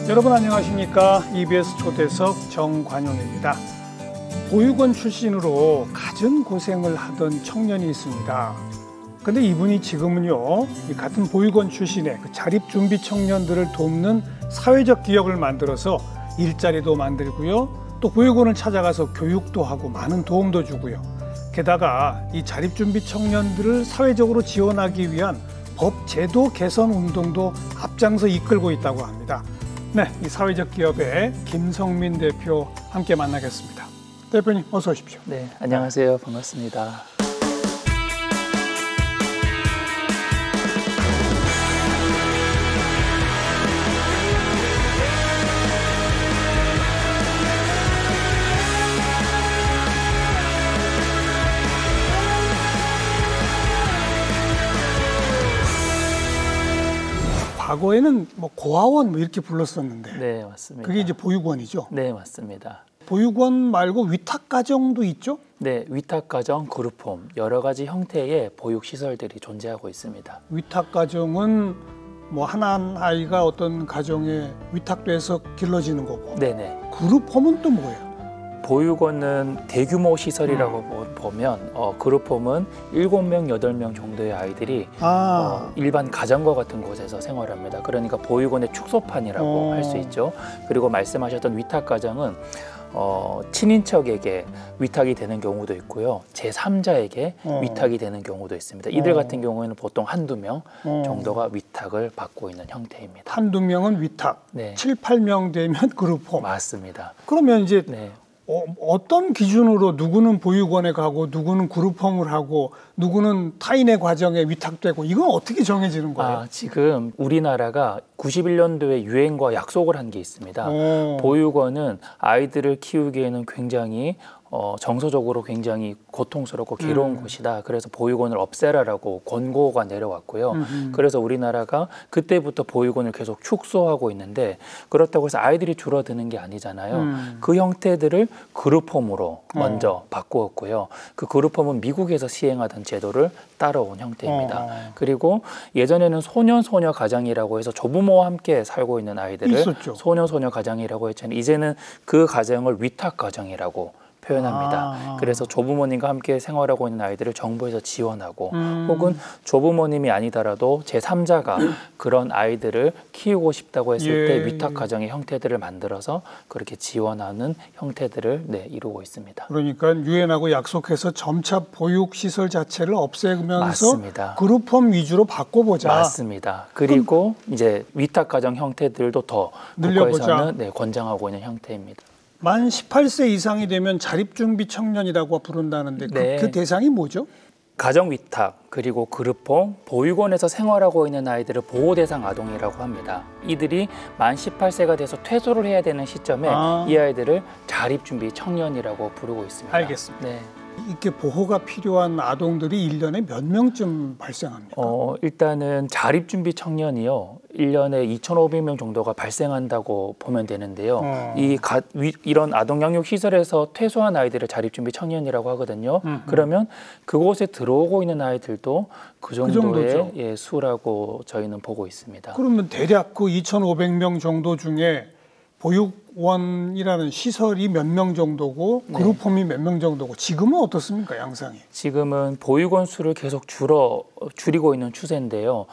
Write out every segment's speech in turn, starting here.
여러분 안녕하십니까? EBS 초대석 정관용입니다. 보육원 출신으로 갖은 고생을 하던 청년이 있습니다. 근데 이분이 지금은요, 이 같은 보육원 출신의 그 자립준비 청년들을 돕는 사회적 기업을 만들어서 일자리도 만들고요, 또 보육원을 찾아가서 교육도 하고 많은 도움도 주고요. 게다가 이 자립준비 청년들을 사회적으로 지원하기 위한 법 제도 개선 운동도 앞장서 이끌고 있다고 합니다. 네, 이 사회적 기업의 김성민 대표 함께 만나겠습니다. 대표님 어서 오십시오. 네, 안녕하세요. 반갑습니다. 과거에는 뭐 고아원 뭐 이렇게 불렀었는데, 네, 맞습니다. 그게 이제 보육원이죠? 네, 맞습니다. 보육원 말고 위탁가정도 있죠? 네, 위탁가정, 그룹홈 여러 가지 형태의 보육시설들이 존재하고 있습니다. 위탁가정은 뭐 한 아이가 어떤 가정에 위탁돼서 길러지는 거고, 네네. 그룹홈은 또 뭐예요? 보육원은 대규모 시설이라고 보면 그룹홈은 7명, 8명 정도의 아이들이 일반 가정과 같은 곳에서 생활합니다. 그러니까 보육원의 축소판이라고 할 수 있죠. 그리고 말씀하셨던 위탁가정은 친인척에게 위탁이 되는 경우도 있고요, 제3자에게 위탁이 되는 경우도 있습니다. 이들 같은 경우에는 보통 한두 명 정도가 위탁을 받고 있는 형태입니다. 한두 명은 위탁, 네. 7, 8명 되면 그룹홈. 맞습니다. 그러면 이제 네. 어떤 기준으로 누구는 보육원에 가고 누구는 그룹홈을 하고 누구는 타인의 과정에 위탁되고, 이건 어떻게 정해지는 거예요? 지금 우리나라가 91년도에 유엔과 약속을 한 게 있습니다. 보육원은 아이들을 키우기에는 굉장히 정서적으로 굉장히 고통스럽고 괴로운 곳이다. 그래서 보육원을 없애라라고 권고가 내려왔고요. 그래서 우리나라가 그때부터 보육원을 계속 축소하고 있는데, 그렇다고 해서 아이들이 줄어드는 게 아니잖아요. 그 형태들을 그룹홈으로 먼저 바꾸었고요. 그 그룹홈은 미국에서 시행하던 제도를 따라온 형태입니다. 그리고 예전에는 소년 가정이라고 해서 조부모와 함께 살고 있는 아이들을 있었죠. 소년 가정이라고 했잖아요. 이제는 그 가정을 위탁 가정이라고 표현합니다. 그래서 조부모님과 함께 생활하고 있는 아이들을 정부에서 지원하고, 혹은 조부모님이 아니더라도 제3자가 그런 아이들을 키우고 싶다고 했을 때 위탁 가정의 형태들을 만들어서 그렇게 지원하는 형태들을 이루고 있습니다. 그러니까 유엔하고 약속해서 점차 보육시설 자체를 없애면서 맞습니다. 그룹홈 위주로 바꿔보자. 맞습니다. 그리고 이제 위탁 가정 형태들도 더 국가에서는 권장하고 있는 형태입니다. 만 18세 이상이 되면 자립준비 청년이라고 부른다는데 그 대상이 뭐죠? 가정위탁, 그리고 그룹홈, 보육원에서 생활하고 있는 아이들을 보호대상 아동이라고 합니다. 이들이 만 18세가 돼서 퇴소를 해야 되는 시점에 이 아이들을 자립준비 청년이라고 부르고 있습니다. 알겠습니다. 네. 이렇게 보호가 필요한 아동들이 1년에 몇 명쯤 발생합니까? 일단은 자립준비 청년이요, 1년에 2,500명 정도가 발생한다고 보면 되는데요. 이런 아동양육시설에서 퇴소한 아이들을 자립준비 청년이라고 하거든요. 그러면 그곳에 들어오고 있는 아이들도 그 정도의 수라고 저희는 보고 있습니다. 그러면 대략 그 2,500명 정도 중에 보육원이라는 시설이 몇 명 정도고 그룹홈이 몇 명 정도고, 지금은 어떻습니까, 양상이? 지금은 보육원 수를 계속 줄이고 있는 추세인데요.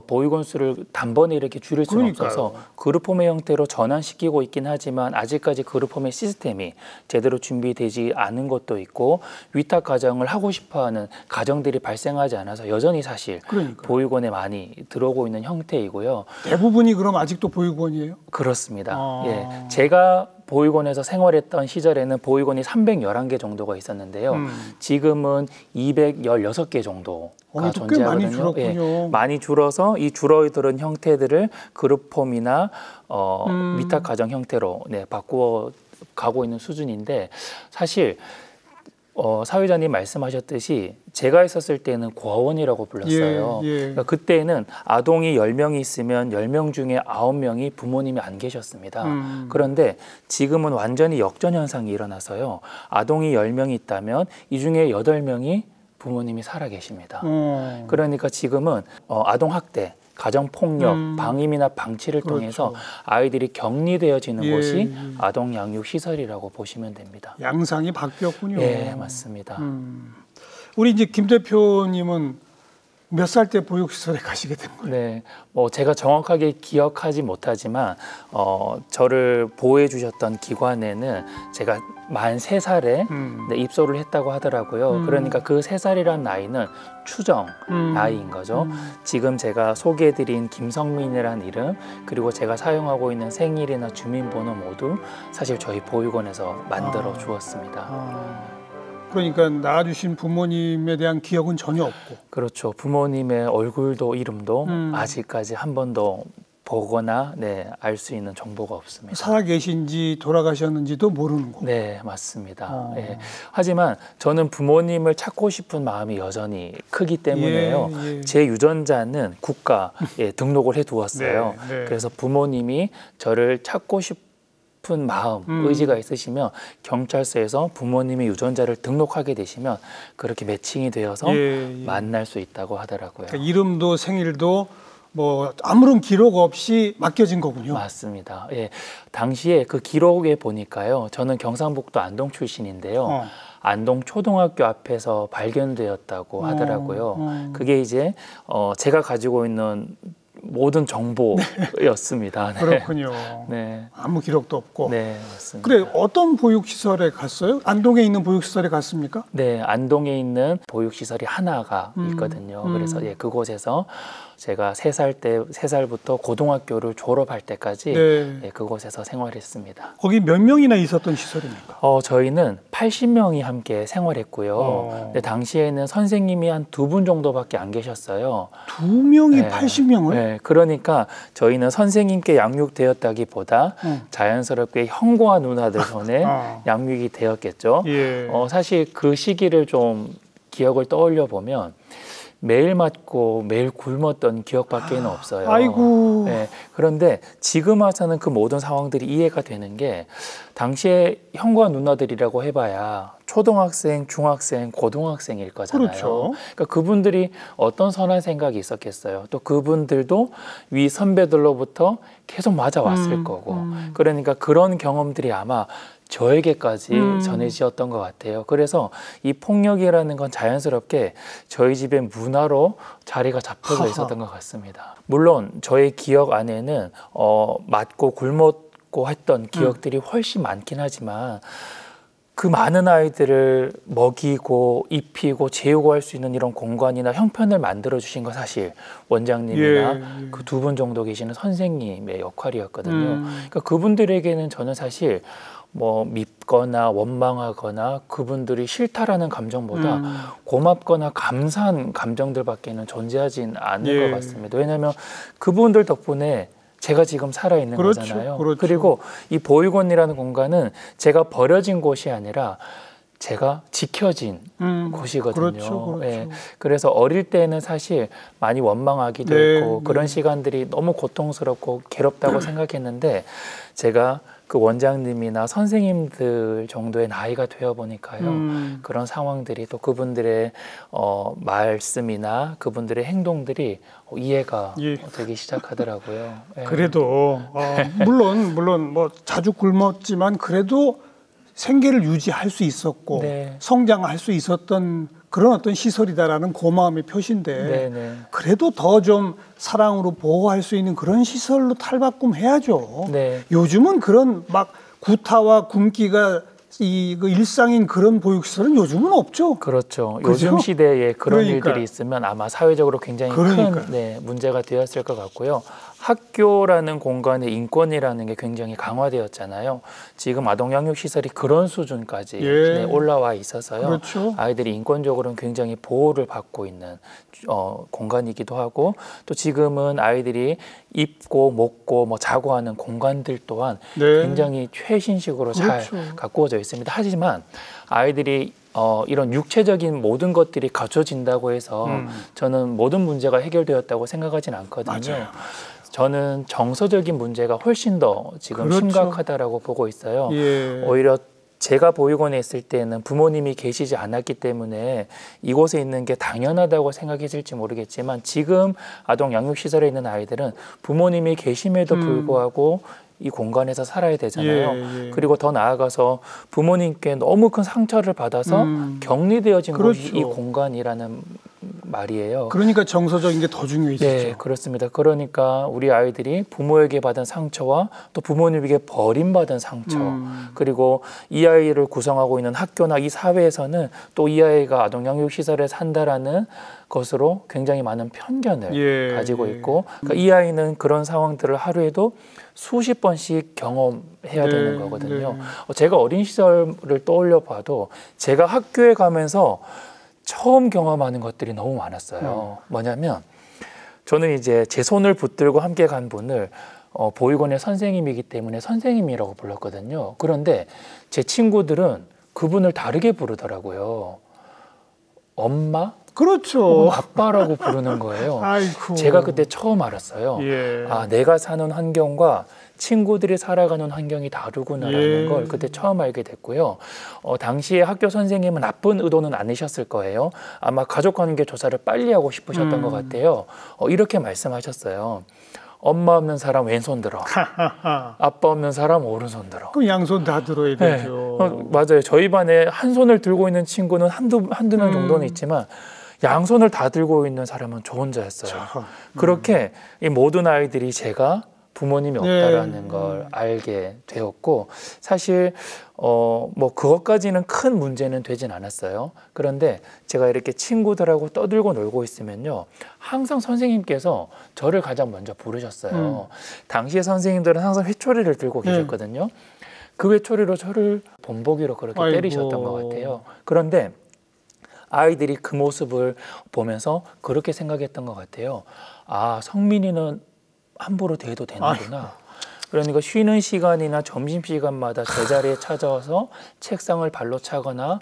보육원 수를 단번에 이렇게 줄일 수는 없어서 그룹홈의 형태로 전환시키고 있긴 하지만, 아직까지 그룹홈의 시스템이 제대로 준비되지 않은 것도 있고, 위탁 가정을 하고 싶어하는 가정들이 발생하지 않아서 여전히 사실 보육원에 많이 들어오고 있는 형태이고요. 대부분이 그럼 아직도 보육원이에요? 그렇습니다. 제가 보육원에서 생활했던 시절에는 보육원이 311개 정도가 있었는데요. 지금은 216개 정도가 존재하거든요. 많이 줄었군요. 많이 줄어서 이 줄어드는 형태들을 그룹홈이나 위탁 가정 형태로 바꾸어 가고 있는 수준인데, 사실 사회자님 말씀하셨듯이 제가 있었을 때는 고아원이라고 불렀어요. 그러니까 그때는 아동이 10명이 있으면 10명 중에 9명이 부모님이 안 계셨습니다. 그런데 지금은 완전히 역전 현상이 일어나서요, 아동이 10명이 있다면 이 중에 8명이 부모님이 살아 계십니다. 그러니까 지금은 아동학대, 가정폭력, 방임이나 방치를 그렇죠. 통해서 아이들이 격리되어지는 예, 곳이 아동 양육 시설이라고 보시면 됩니다. 양상이 바뀌었군요. 네, 맞습니다. 우리 이제 김 대표님은 몇 살 때 보육시설에 가시게 된 거예요? 네, 뭐 제가 정확하게 기억하지 못하지만 저를 보호해 주셨던 기관에는 제가 만 3살에 네, 입소를 했다고 하더라고요. 그러니까 그 3살이란 나이는 추정 나이인 거죠. 지금 제가 소개해드린 김성민이라는 이름 그리고 제가 사용하고 있는 생일이나 주민번호 모두 사실 저희 보육원에서 만들어 주었습니다. 그러니까 낳아주신 부모님에 대한 기억은 전혀 없고. 그렇죠. 부모님의 얼굴도 이름도 아직까지 한 번도 보거나 네, 알 수 있는 정보가 없습니다. 살아계신지 돌아가셨는지도 모르는 거고. 네, 맞습니다. 예. 하지만 저는 부모님을 찾고 싶은 마음이 여전히 크기 때문에요. 예, 예. 제 유전자는 국가에 등록을 해두었어요. 네, 네. 그래서 부모님이 저를 찾고 싶은 마음, 의지가 있으시면 경찰서에서 부모님의 유전자를 등록하게 되시면 그렇게 매칭이 되어서 만날 수 있다고 하더라고요. 그러니까 이름도 생일도 뭐 아무런 기록 없이 맡겨진 거군요. 맞습니다. 예, 당시에 그 기록에 보니까요. 저는 경상북도 안동 출신인데요. 안동 초등학교 앞에서 발견되었다고 하더라고요. 그게 이제 제가 가지고 있는 모든 정보였습니다. 네. 그렇군요. 네. 아무 기록도 없고. 네, 맞습니다. 그래, 어떤 보육시설에 갔어요? 안동에 있는 보육시설에 갔습니까? 네, 안동에 있는 보육시설이 하나가 있거든요. 그래서 예, 그곳에서 제가 3살부터 고등학교를 졸업할 때까지 네. 예, 그곳에서 생활했습니다. 거기 몇 명이나 있었던 시설입니까? 저희는 80명이 함께 생활했고요. 근데 당시에는 선생님이 한 2분 정도밖에 안 계셨어요. 2명이 네. 80명을? 네, 그러니까 저희는 선생님께 양육되었다기보다 자연스럽게 형과 누나들 손에 양육이 되었겠죠. 예. 사실 그 시기를 좀 기억을 떠올려 보면 매일 맞고 매일 굶었던 기억밖에는 없어요. 아이고. 네, 그런데 지금 와서는 그 모든 상황들이 이해가 되는 게 당시에 형과 누나들이라고 해봐야 초등학생, 중학생, 고등학생일 거잖아요. 그렇죠. 그러니까 그분들이 어떤 선한 생각이 있었겠어요. 또 그분들도 위 선배들로부터 계속 맞아왔을 거고. 그러니까 그런 경험들이 아마 저에게까지 전해지었던 것 같아요. 그래서 이 폭력이라는 건 자연스럽게 저희 집의 문화로 자리가 잡혀져 있었던 것 같습니다. 물론 저의 기억 안에는 맞고 굶었고 했던 기억들이 훨씬 많긴 하지만 그 많은 아이들을 먹이고 입히고 재우고 할 수 있는 이런 공간이나 형편을 만들어 주신 건 사실 원장님이나 그 2분 정도 계시는 선생님의 역할이었거든요. 그러니까 그분들에게는 저는 사실 뭐 밉거나 원망하거나 그분들이 싫다라는 감정보다 고맙거나 감사한 감정들밖에는 존재하진 않는 것 같습니다. 왜냐하면 그분들 덕분에 제가 지금 살아있는 거잖아요. 그렇죠. 그리고 이 보육원이라는 공간은 제가 버려진 곳이 아니라 제가 지켜진 곳이거든요. 그렇죠. 예, 그래서 어릴 때는 사실 많이 원망하기도 했고 그런 시간들이 너무 고통스럽고 괴롭다고 생각했는데 제가 그 원장님이나 선생님들 정도의 나이가 되어 보니까요. 그런 상황들이 또 그분들의 말씀이나 그분들의 행동들이 이해가 되기 시작하더라고요. 예. 그래도 물론 뭐 자주 굶었지만 그래도 생계를 유지할 수 있었고 성장할 수 있었던 그런 어떤 시설이다라는 고마움의 표시인데 그래도 더 좀 사랑으로 보호할 수 있는 그런 시설로 탈바꿈해야죠. 요즘은 그런 막 구타와 굶기가 그 일상인 그런 보육시설은 요즘은 없죠. 그렇죠. 그죠? 요즘 시대에 그런 일들이 있으면 아마 사회적으로 굉장히 큰 문제가 되었을 것 같고요. 학교라는 공간의 인권이라는 게 굉장히 강화되었잖아요. 지금 아동양육시설이 그런 수준까지 올라와 있어서요. 아이들이 인권적으로는 굉장히 보호를 받고 있는 공간이기도 하고 또 지금은 아이들이 입고 먹고 뭐 자고 하는 공간들 또한 굉장히 최신식으로 잘 가꾸어져 있습니다. 하지만 아이들이 이런 육체적인 모든 것들이 갖춰진다고 해서 저는 모든 문제가 해결되었다고 생각하진 않거든요. 저는 정서적인 문제가 훨씬 더 지금 심각하다라고 보고 있어요. 오히려 제가 보육원에 있을 때는 부모님이 계시지 않았기 때문에 이곳에 있는 게 당연하다고 생각했을지 모르겠지만 지금 아동 양육시설에 있는 아이들은 부모님이 계심에도 불구하고 이 공간에서 살아야 되잖아요. 그리고 더 나아가서 부모님께 너무 큰 상처를 받아서 격리되어진 곳이 이 공간이라는 말이에요. 그러니까 정서적인 게 더 중요해지죠. 네, 그렇습니다. 그러니까 우리 아이들이 부모에게 받은 상처와 또 부모님에게 버림받은 상처, 그리고 이 아이를 구성하고 있는 학교나 이 사회에서는 또 이 아이가 아동양육시설에 산다라는 것으로 굉장히 많은 편견을 가지고 있고, 그러니까 이 아이는 그런 상황들을 하루에도 수십 번씩 경험해야 되는 거거든요. 제가 어린 시절을 떠올려 봐도 제가 학교에 가면서 처음 경험하는 것들이 너무 많았어요. 뭐냐면 저는 이제 제 손을 붙들고 함께 간 분을 보육원의 선생님이기 때문에 선생님이라고 불렀거든요. 그런데 제 친구들은 그분을 다르게 부르더라고요. 엄마? 그렇죠. 아빠라고 부르는 거예요. 아이고. 제가 그때 처음 알았어요. 아, 내가 사는 환경과 친구들이 살아가는 환경이 다르구나라는 걸 그때 처음 알게 됐고요. 당시에 학교 선생님은 나쁜 의도는 아니셨을 거예요. 아마 가족관계 조사를 빨리 하고 싶으셨던 것 같아요. 이렇게 말씀하셨어요. 엄마 없는 사람 왼손 들어. 아빠 없는 사람 오른손 들어. 그럼 양손 다 들어야 되죠. 맞아요. 저희 반에 한 손을 들고 있는 친구는 한두 명 정도는 있지만 양손을 다 들고 있는 사람은 저 혼자였어요. 그렇게 이 모든 아이들이 제가 부모님이 없다라는 걸 알게 되었고, 사실 뭐 그것까지는 큰 문제는 되진 않았어요. 그런데 제가 이렇게 친구들하고 떠들고 놀고 있으면요, 항상 선생님께서 저를 가장 먼저 부르셨어요. 당시에 선생님들은 항상 회초리를 들고 계셨거든요. 그 회초리로 저를 본보기로 그렇게 때리셨던 것 같아요. 그런데 아이들이 그 모습을 보면서 그렇게 생각했던 것 같아요. 아, 성민이는 함부로 대도 되는구나. 그러니까 쉬는 시간이나 점심시간마다 제자리에 찾아와서 책상을 발로 차거나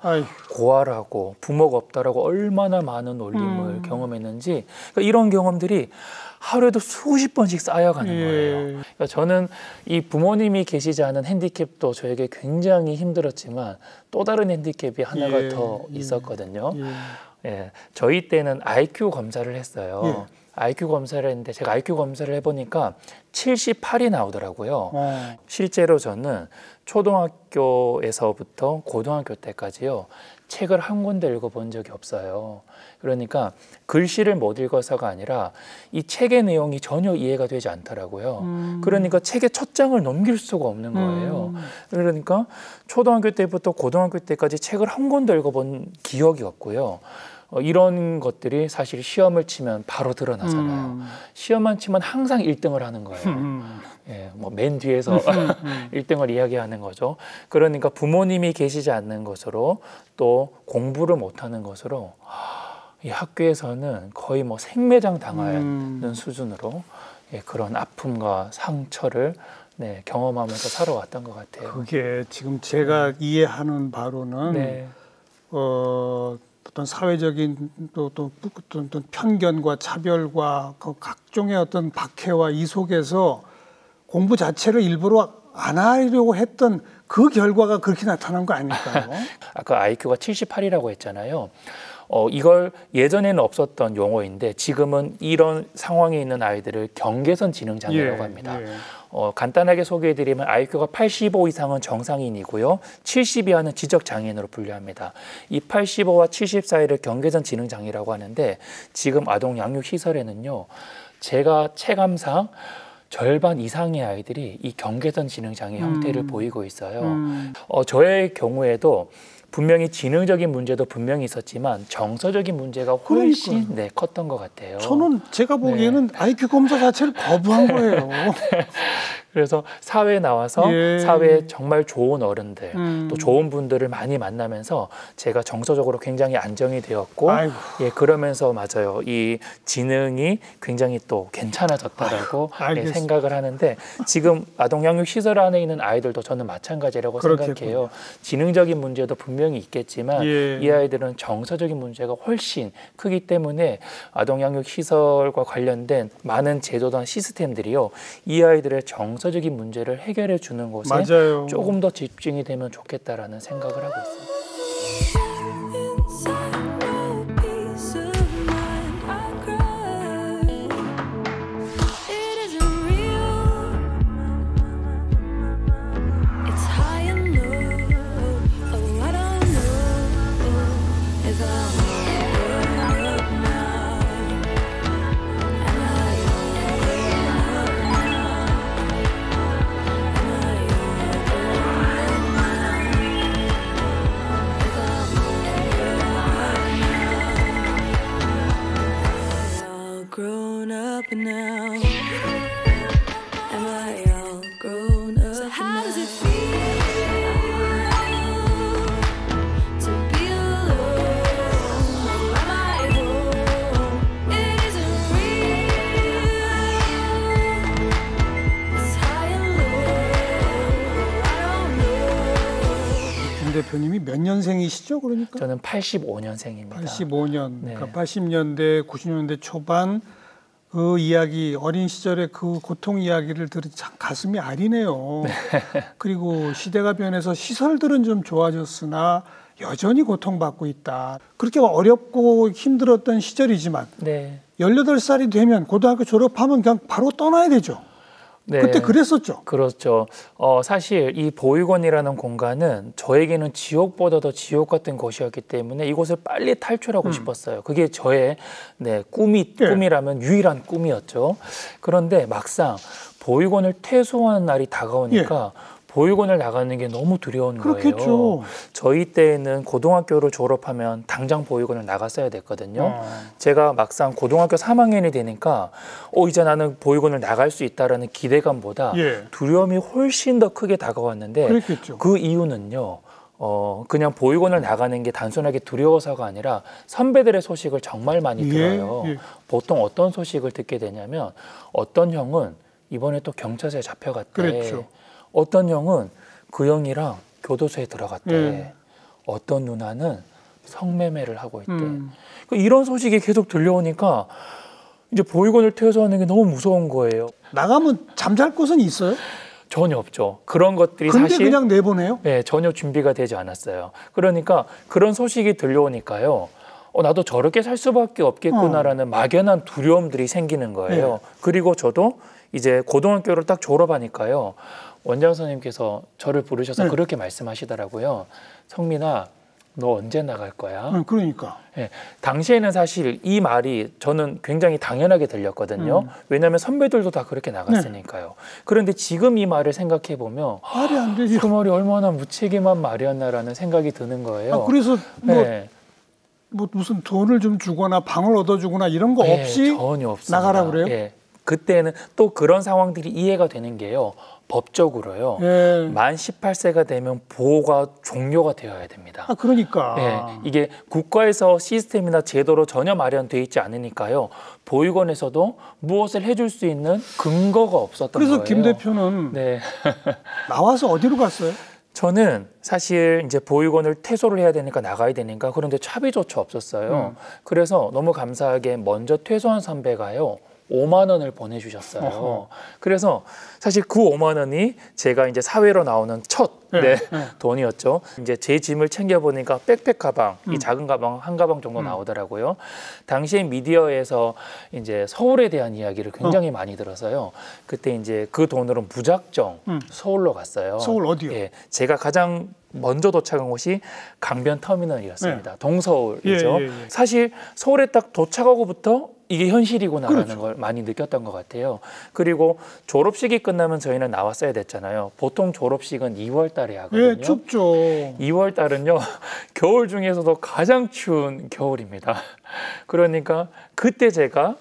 고아라고 부모가 없다라고 얼마나 많은 놀림을 경험했는지, 그러니까 이런 경험들이 하루에도 수십 번씩 쌓여가는 거예요. 그러니까 저는 이 부모님이 계시지 않은 핸디캡도 저에게 굉장히 힘들었지만 또 다른 핸디캡이 하나가 더 있었거든요. 저희 때는 IQ 검사를 했어요. IQ 검사를 했는데 제가 IQ 검사를 해보니까 78이 나오더라고요. 실제로 저는 초등학교에서부터 고등학교 때까지요, 책을 한 권도 읽어본 적이 없어요. 그러니까 글씨를 못 읽어서가 아니라 이 책의 내용이 전혀 이해가 되지 않더라고요. 그러니까 책의 첫 장을 넘길 수가 없는 거예요. 그러니까 초등학교 때부터 고등학교 때까지 책을 한 권도 읽어본 기억이 없고요. 이런 것들이 사실 시험을 치면 바로 드러나잖아요. 시험만 치면 항상 1등을 하는 거예요. 뭐 맨 뒤에서 1등을 이야기하는 거죠. 그러니까 부모님이 계시지 않는 것으로 또 공부를 못하는 것으로 이 학교에서는 거의 뭐 생매장 당하는 수준으로 그런 아픔과 상처를 경험하면서 살아왔던 것 같아요. 그게 지금 제가 이해하는 바로는 어떤 사회적인 또 어떤 편견과 차별과 그 각종의 어떤 박해와 이 속에서 공부 자체를 일부러 안 하려고 했던 그 결과가 그렇게 나타난 거 아닐까요? 아까 IQ가 78이라고 했잖아요. 이걸 예전에는 없었던 용어인데 지금은 이런 상황에 있는 아이들을 경계선 지능 장애라고 합니다. 간단하게 소개해드리면 IQ가 85 이상은 정상인이고요. 70 이하는 지적 장애인으로 분류합니다. 이 85와 70 사이를 경계선 지능 장애라고 하는데 지금 아동 양육 시설에는요, 제가 체감상 절반 이상의 아이들이 이 경계선 지능 장애 형태를 보이고 있어요. 저의 경우에도 분명히 지능적인 문제도 분명히 있었지만 정서적인 문제가 훨씬 컸던 것 같아요. 저는 제가 보기에는 IQ 검사 자체를 거부한 거예요. 그래서 사회에 나와서 사회에 정말 좋은 어른들, 또 좋은 분들을 많이 만나면서 제가 정서적으로 굉장히 안정이 되었고, 그러면서 맞아요, 이 지능이 굉장히 또 괜찮아졌다라고 생각을 하는데, 지금 아동양육 시설 안에 있는 아이들도 저는 마찬가지라고 생각해요. 지능적인 문제도 분명히 있겠지만 이 아이들은 정서적인 문제가 훨씬 크기 때문에 아동양육 시설과 관련된 많은 제도나 시스템들이요, 이 아이들의 정서 정서적인 문제를 해결해 주는 것에 맞아요. 조금 더 집중이 되면 좋겠다라는 생각을 하고 있습니다. Grown up now. Am I all grown up? So how does it feel to be alone? Am I home? It isn't real. It's high and low. I don't know. 김 대표님이 몇 년생이시죠? 그러니까? 저는 85년생입니다. 85년, 네. 그러니까 80년대, 90년대 초반 그 이야기, 어린 시절의 그 고통 이야기를 들으니 참 가슴이 아리네요. 그리고 시대가 변해서 시설들은 좀 좋아졌으나 여전히 고통받고 있다. 그렇게 어렵고 힘들었던 시절이지만 네. 18살이 되면 고등학교 졸업하면 그냥 바로 떠나야 되죠. 네. 그때 그랬었죠. 그렇죠. 사실 이 보육원이라는 공간은 저에게는 지옥보다 더 지옥 같은 곳이었기 때문에 이곳을 빨리 탈출하고 싶었어요. 그게 저의 꿈이라면 유일한 꿈이었죠. 그런데 막상 보육원을 퇴소하는 날이 다가오니까 보육원을 나가는 게 너무 두려운 그렇겠죠. 거예요. 저희 때에는 고등학교를 졸업하면 당장 보육원을 나갔어야 됐거든요. 제가 막상 고등학교 3학년이 되니까 이제 나는 보육원을 나갈 수 있다라는 기대감보다 두려움이 훨씬 더 크게 다가왔는데 그랬겠죠. 그 이유는요. 그냥 보육원을 나가는 게 단순하게 두려워서가 아니라 선배들의 소식을 정말 많이 들어요. 보통 어떤 소식을 듣게 되냐면 어떤 형은 이번에 또 경찰서에 잡혀갔대. 그랬죠. 어떤 형은 그 형이랑 교도소에 들어갔대. 어떤 누나는 성매매를 하고 있대. 이런 소식이 계속 들려오니까 이제 보육원을 퇴소하는 게 너무 무서운 거예요. 나가면 잠잘 곳은 있어요? 전혀 없죠. 그런 것들이 근데 사실 그냥 내보내요? 네, 전혀 준비가 되지 않았어요. 그러니까 그런 소식이 들려오니까요. 나도 저렇게 살 수밖에 없겠구나라는 막연한 두려움들이 생기는 거예요. 그리고 저도 이제 고등학교를 딱 졸업하니까요. 원장 선생님께서 저를 부르셔서 그렇게 말씀하시더라고요. 성민아, 너 언제 나갈 거야? 그러니까. 네, 당시에는 사실 이 말이 저는 굉장히 당연하게 들렸거든요. 왜냐하면 선배들도 다 그렇게 나갔으니까요. 그런데 지금 이 말을 생각해 보면 말이 안 되죠. 그 말이 얼마나 무책임한 말이었나라는 생각이 드는 거예요. 그래서 뭐 무슨 돈을 좀 주거나 방을 얻어주거나 이런 거 없이 전혀 없습니다. 나가라 그래요? 예. 그때는 또 그런 상황들이 이해가 되는 게요. 법적으로요. 만 18세가 되면 보호가 종료가 되어야 됩니다. 그러니까. 이게 국가에서 시스템이나 제도로 전혀 마련돼 있지 않으니까요. 보육원에서도 무엇을 해줄 수 있는 근거가 없었던 거예요. 그래서 김 대표는 나와서 어디로 갔어요? 저는 사실 이제 보육원을 퇴소를 해야 되니까 나가야 되니까 그런데 차비조차 없었어요. 그래서 너무 감사하게 먼저 퇴소한 선배가요. 5만 원을 보내주셨어요. 그래서 사실 그 5만 원이 제가 이제 사회로 나오는 첫 돈이었죠. 이제 제 짐을 챙겨보니까 백팩 가방, 이 작은 가방 한 가방 정도 나오더라고요. 당시에 미디어에서 이제 서울에 대한 이야기를 굉장히 많이 들어서요. 그때 이제 그 돈으로 무작정 서울로 갔어요. 서울 어디요? 제가 가장 먼저 도착한 곳이 강변터미널이었습니다. 동서울이죠. 사실 서울에 딱 도착하고부터 이게 현실이구나라는 걸 많이 느꼈던 것 같아요. 그리고 졸업식이 끝나면 저희는 나왔어야 됐잖아요. 보통 졸업식은 2월 달에 하거든요. 춥죠. 2월 달은요. 겨울 중에서도 가장 추운 겨울입니다. 그러니까 그때 제가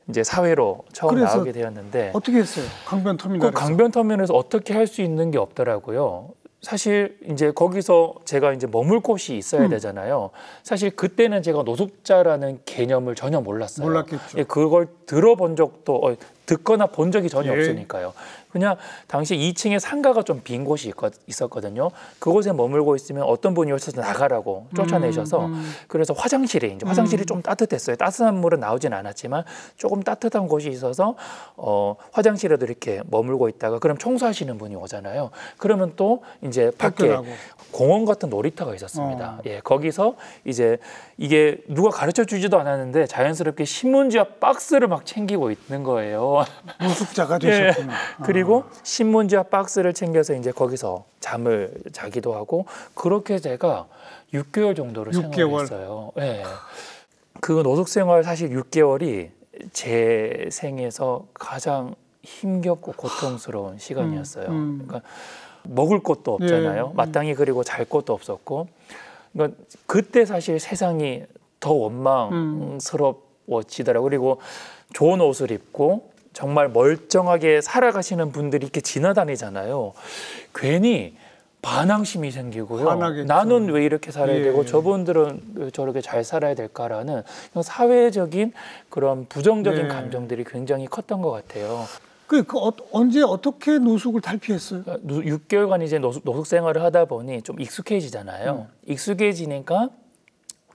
이제 사회로 처음 나오게 되었는데 어떻게 했어요? 강변터미널에서. 그 강변터미널에서 어떻게 할 수 있는 게 없더라고요. 사실 이제 거기서 제가 이제 머물 곳이 있어야 되잖아요. 사실 그때는 제가 노숙자라는 개념을 전혀 몰랐어요. 몰랐겠죠. 그걸 들어본 적도 듣거나 본 적이 전혀 없으니까요. 그냥 당시 2층에 상가가 좀 빈 곳이 있었거든요. 그곳에 머물고 있으면 어떤 분이 오셔서 나가라고 쫓아내셔서 그래서 화장실이 좀 따뜻했어요. 따뜻한 물은 나오진 않았지만 조금 따뜻한 곳이 있어서 화장실에도 이렇게 머물고 있다가 그럼 청소하시는 분이 오잖아요. 그러면 또 이제 밖에 공원 같은 놀이터가 있었습니다. 예, 거기서 이제 이게 누가 가르쳐 주지도 않았는데 자연스럽게 신문지와 박스를 막 챙기고 있는 거예요. 노숙자가 되셨구나. 예, 그리고 신문지와 박스를 챙겨서 이제 거기서 잠을 자기도 하고 그렇게 제가 6개월 정도를 생활했어요. 예. 그 노숙 생활 사실 6개월이 제 생에서 가장 힘겹고 고통스러운 시간이었어요. 그러니까 먹을 것도 없잖아요. 마땅히 그리고 잘 것도 없었고. 그러니까 그때 사실 세상이 더 원망스러워지더라고요. 그리고 좋은 옷을 입고 정말 멀쩡하게 살아가시는 분들이 이렇게 지나다니잖아요. 괜히 반항심이 생기고요. 화나겠죠. 나는 왜 이렇게 살아야 되고 저분들은 왜 저렇게 잘 살아야 될까라는 사회적인 그런 부정적인 감정들이 굉장히 컸던 것 같아요. 언제 어떻게 노숙을 탈피했어요? 6개월간 이제 노숙 생활을 하다 보니 좀 익숙해지잖아요. 익숙해지니까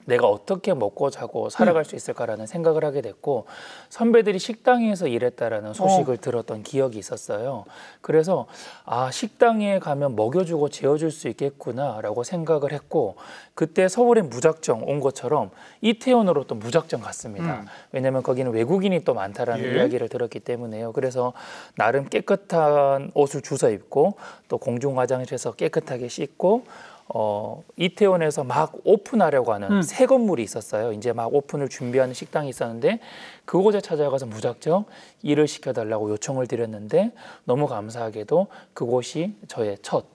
내가 어떻게 먹고 자고 살아갈 수 있을까라는 생각을 하게 됐고 선배들이 식당에서 일했다라는 소식을 들었던 기억이 있었어요. 그래서 아, 식당에 가면 먹여주고 재워줄 수 있겠구나라고 생각을 했고 그때 서울에 무작정 온 것처럼 이태원으로 또 무작정 갔습니다. 왜냐하면 거기는 외국인이 또 많다라는 이야기를 들었기 때문에요. 그래서 나름 깨끗한 옷을 주워 입고 또 공중 화장실에서 깨끗하게 씻고 이태원에서 막 오픈하려고 하는 새 건물이 있었어요. 이제 막 오픈을 준비하는 식당이 있었는데 그곳에 찾아가서 무작정 일을 시켜달라고 요청을 드렸는데 너무 감사하게도 그곳이 저의 첫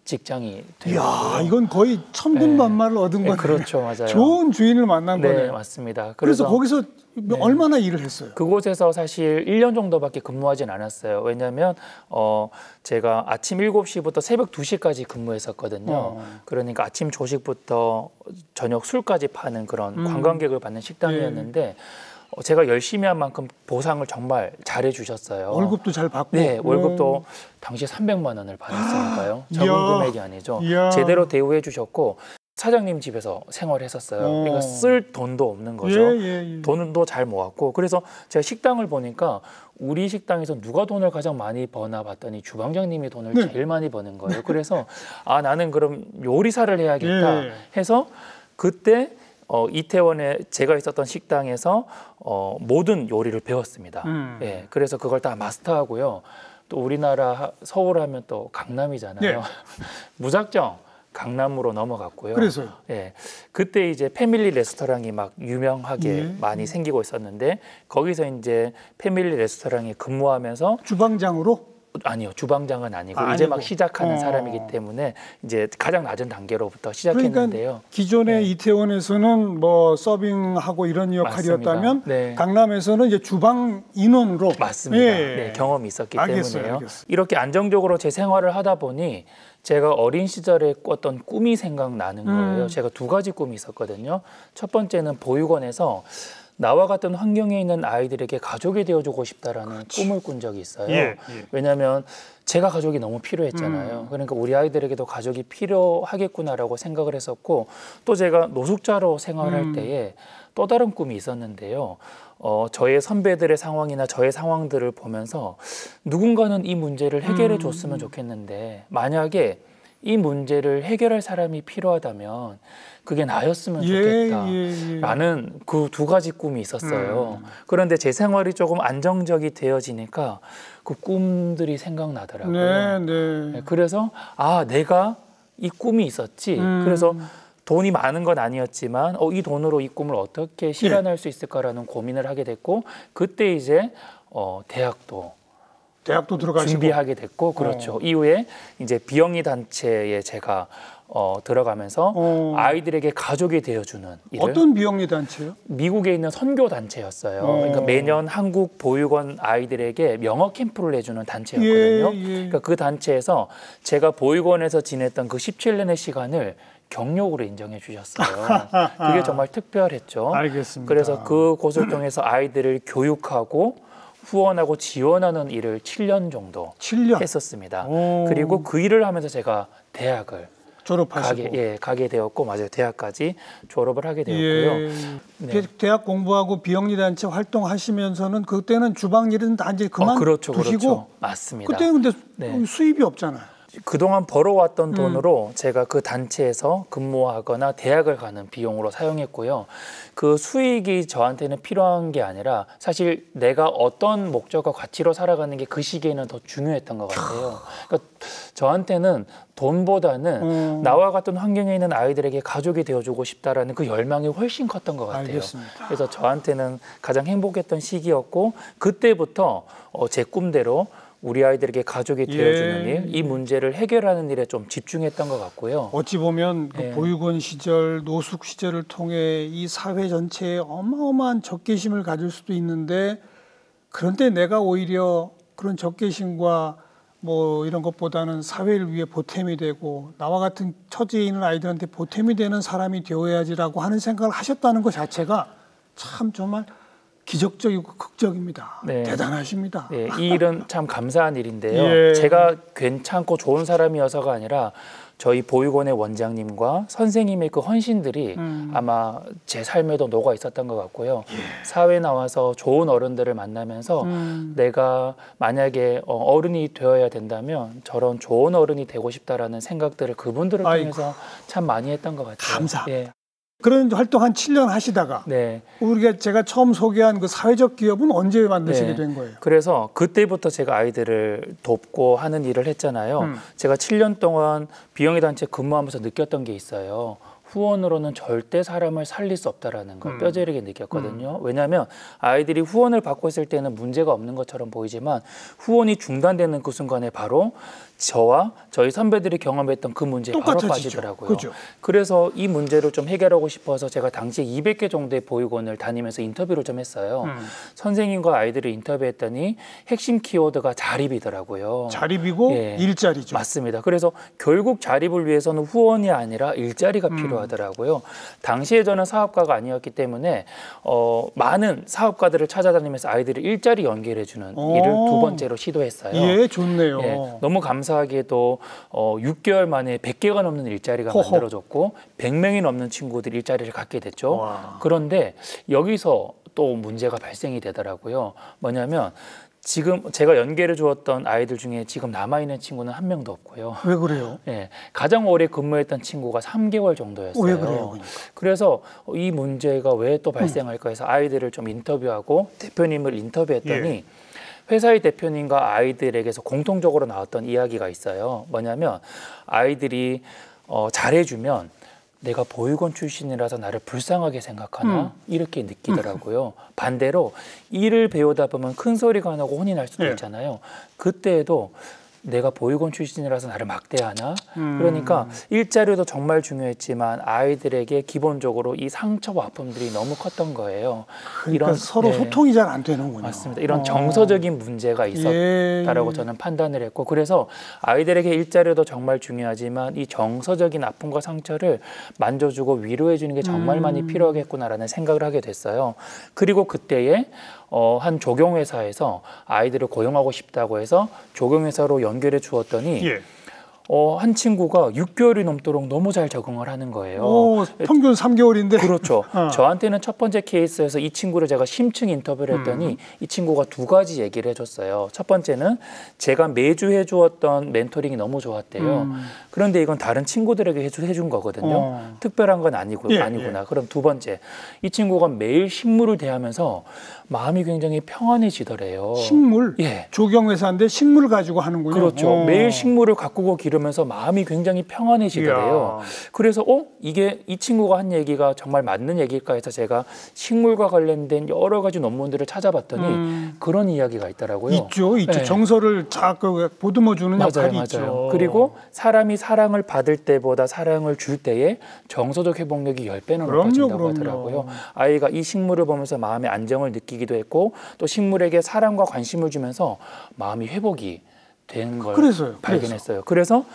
직장이 되었고요. 이야, 이건 거의 천군만마를 얻은 거네요. 그렇죠, 맞아요. 좋은 주인을 만난 거네요. 네, 맞습니다. 그래서 거기서 얼마나 일을 했어요? 그곳에서 사실 1년 정도밖에 근무하진 않았어요. 왜냐하면 제가 아침 7시부터 새벽 2시까지 근무했었거든요. 그러니까 아침 조식부터 저녁 술까지 파는 그런 관광객을 받는 식당이었는데 제가 열심히 한 만큼 보상을 정말 잘해 주셨어요. 월급도 잘 받고. 네, 월급도 당시 300만 원을 받았으니까요. 적은 금액이 아니죠. 이야. 제대로 대우해 주셨고 사장님 집에서 생활했었어요. 그러니까 쓸 돈도 없는 거죠. 돈도 잘 모았고 그래서 제가 식당을 보니까 우리 식당에서 누가 돈을 가장 많이 버나 봤더니 주방장님이 돈을 제일 많이 버는 거예요. 그래서 아, 나는 그럼 요리사를 해야겠다 해서 그때 이태원에 제가 있었던 식당에서 모든 요리를 배웠습니다. 예, 그래서 그걸 다 마스터하고요. 또 우리나라 서울 하면 또 강남이잖아요. 무작정 강남으로 넘어갔고요. 그래서요? 예, 그때 이제 패밀리 레스토랑이 막 유명하게 많이 생기고 있었는데 거기서 이제 패밀리 레스토랑에 근무하면서 주방장으로? 아니요, 주방장은 아니고 이제 막 시작하는 사람이기 때문에 이제 가장 낮은 단계로부터 시작했는데요. 그러니까 기존의 이태원에서는 뭐 서빙하고 이런 역할이었다면 강남에서는 이제 주방 인원으로 맞습니다. 네, 경험이 있었기 때문에요. 이렇게 안정적으로 제 생활을 하다 보니 제가 어린 시절에 꿨던 꿈이 생각나는 거예요. 제가 2가지 꿈이 있었거든요. 첫 번째는 보육원에서 나와 같은 환경에 있는 아이들에게 가족이 되어주고 싶다라는 꿈을 꾼 적이 있어요. 왜냐하면 제가 가족이 너무 필요했잖아요. 그러니까 우리 아이들에게도 가족이 필요하겠구나라고 생각을 했었고 또 제가 노숙자로 생활할 때에 또 다른 꿈이 있었는데요. 저의 선배들의 상황이나 저의 상황들을 보면서 누군가는 이 문제를 해결해 줬으면 좋겠는데 만약에 이 문제를 해결할 사람이 필요하다면 그게 나였으면 좋겠다라는 그 2가지 꿈이 있었어요. 그런데 제 생활이 조금 안정적이 되어지니까 그 꿈들이 생각나더라고요. 네, 그래서 아, 내가 이 꿈이 있었지. 그래서 돈이 많은 건 아니었지만 이 돈으로 이 꿈을 어떻게 실현할 수 있을까라는 고민을 하게 됐고 그때 이제 대학도 들어가시고 준비하게 됐고 그렇죠. 이후에 이제 비영리 단체에 제가 들어가면서 아이들에게 가족이 되어주는 일을. 어떤 비영리 단체요? 미국에 있는 선교 단체였어요. 그러니까 매년 한국 보육원 아이들에게 명어 캠프를 해주는 단체였거든요. 그러니까 그 단체에서 제가 보육원에서 지냈던 그 17년의 시간을 경력으로 인정해 주셨어요. 그게 정말 특별했죠. 알겠습니다. 그래서 그곳을 통해서 아이들을 교육하고 후원하고 지원하는 일을 7년 정도 7년 했었습니다. 오. 그리고 그 일을 하면서 제가 대학을 졸업하시고 가게 되었고, 맞아요, 대학까지 졸업을 하게 되었고요. 예. 네. 대학 공부하고 비영리 단체 활동하시면서는 그때는 주방 일은 다 이제 그렇죠, 그만두시고 그렇죠. 맞습니다. 그때는 근데 네. 수입이 없잖아요. 그동안 벌어왔던 돈으로 제가 그 단체에서 근무하거나 대학을 가는 비용으로 사용했고요. 그 수익이 저한테는 필요한 게 아니라 사실 내가 어떤 목적과 가치로 살아가는 게 그 시기에는 더 중요했던 것 같아요. 그러니까 저한테는 돈보다는 나와 같은 환경에 있는 아이들에게 가족이 되어주고 싶다라는 그 열망이 훨씬 컸던 것 같아요. 알겠습니다. 그래서 저한테는 가장 행복했던 시기였고, 그때부터 제 꿈대로 우리 아이들에게 가족이 되어주는 일, 이 문제를 해결하는 일에 좀 집중했던 것 같고요. 어찌 보면 그 예. 보육원 시절, 노숙 시절을 통해 이 사회 전체에 어마어마한 적개심을 가질 수도 있는데, 그런데 내가 오히려 그런 적개심과 뭐 이런 것보다는 사회를 위해 보탬이 되고 나와 같은 처지에 있는 아이들한테 보탬이 되는 사람이 되어야지라고 하는 생각을 하셨다는 것 자체가 참 정말 기적적이고 극적입니다. 네. 대단하십니다. 네, 이 일은 참 감사한 일인데요. 예. 제가 괜찮고 좋은 사람이어서가 아니라 저희 보육원의 원장님과 선생님의 그 헌신들이 아마 제 삶에도 녹아 있었던 것 같고요. 사회에 나와서 좋은 어른들을 만나면서 내가 만약에 어른이 되어야 된다면 저런 좋은 어른이 되고 싶다라는 생각들을 그분들을 통해서 참 많이 했던 것 같아요. 감사. 예. 그런 활동 한 7년 하시다가 네. 제가 처음 소개한 그 사회적 기업은 언제 만드시게 네. 된 거예요? 그래서 그때부터 제가 아이들을 돕고 하는 일을 했잖아요. 제가 7년 동안 비영리 단체 근무하면서 느꼈던 게 있어요. 후원으로는 절대 사람을 살릴 수 없다라는 걸 뼈저리게 느꼈거든요. 왜냐하면 아이들이 후원을 받고 있을 때는 문제가 없는 것처럼 보이지만 후원이 중단되는 그 순간에 바로 저와 저희 선배들이 경험했던 그 문제에 바로 똑같아지죠. 빠지더라고요. 그죠. 그래서 이 문제를 좀 해결하고 싶어서 제가 당시에 200개 정도의 보육원을 다니면서 인터뷰를 좀 했어요. 선생님과 아이들을 인터뷰했더니 핵심 키워드가 자립이더라고요. 자립이고 예. 일자리죠. 맞습니다. 그래서 결국 자립을 위해서는 후원이 아니라 일자리가 필요하더라고요. 당시에 저는 사업가가 아니었기 때문에 많은 사업가들을 찾아다니면서 아이들을 일자리 연결해주는 일을 두 번째로 시도했어요. 예, 좋네요. 예, 너무 감사하게도 6개월 만에 100개가 넘는 일자리가 만들어졌고 100명이 넘는 친구들이 일자리를 갖게 됐죠. 와. 그런데 여기서 또 문제가 발생이 되더라고요. 뭐냐면 지금 제가 연계를 주었던 아이들 중에 지금 남아있는 친구는 한 명도 없고요. 왜 그래요? 예, 가장 오래 근무했던 친구가 3개월 정도였어요. 왜 그래요? 그러니까. 그래서 이 문제가 왜 또 발생할까 해서 아이들을 좀 인터뷰하고 대표님을 인터뷰했더니 회사의 대표님과 아이들에게서 공통적으로 나왔던 이야기가 있어요. 뭐냐면 아이들이 잘해주면 내가 보육원 출신이라서 나를 불쌍하게 생각하나 이렇게 느끼더라고요. 반대로 일을 배우다 보면 큰 소리가 나고 혼이 날 수도 있잖아요. 그때에도 내가 보육원 출신이라서 나를 막대하나? 그러니까 일자리도 정말 중요했지만 아이들에게 기본적으로 이 상처와 아픔들이 너무 컸던 거예요. 그러니까 이런 서로 소통이 잘 안 되는군요. 맞습니다. 이런 정서적인 문제가 있었다라고 저는 판단을 했고, 그래서 아이들에게 일자리도 정말 중요하지만 이 정서적인 아픔과 상처를 만져주고 위로해주는 게 정말 많이 필요하겠구나라는 생각을 하게 됐어요. 그리고 그때에 한 조경회사에서 아이들을 고용하고 싶다고 해서 조경회사로 연결해 주었더니 한 친구가 6개월이 넘도록 너무 잘 적응을 하는 거예요. 평균 3개월인데. 그렇죠. 저한테는 첫 번째 케이스에서 이 친구를 제가 심층 인터뷰를 했더니 이 친구가 두 가지 얘기를 해줬어요. 첫 번째는 제가 매주 해주었던 멘토링이 너무 좋았대요. 그런데 이건 다른 친구들에게 해준 거거든요. 특별한 건 아니구나. 그럼 두 번째, 이 친구가 매일 식물을 대하면서 마음이 굉장히 평안해지더래요. 식물? 예. 조경회사인데 식물을 가지고 하는군요. 그렇죠. 매일 식물을 가꾸고 기르면서 마음이 굉장히 평안해지더래요. 그래서 이게 이 친구가 한 얘기가 정말 맞는 얘기일까 해서 제가 식물과 관련된 여러 가지 논문들을 찾아봤더니 그런 이야기가 있더라고요. 있죠. 네. 정서를 보듬어주는 역할이 있죠. 그리고 사람이 사랑을 받을 때보다 사랑을 줄 때에 정서적 회복력이 10배는 높아진다고 하더라고요. 아이가 이 식물을 보면서 마음의 안정을 느끼기도 했고 또 식물에게 사랑과 관심을 주면서 마음이 회복이 되는 걸 발견했어요. 그래서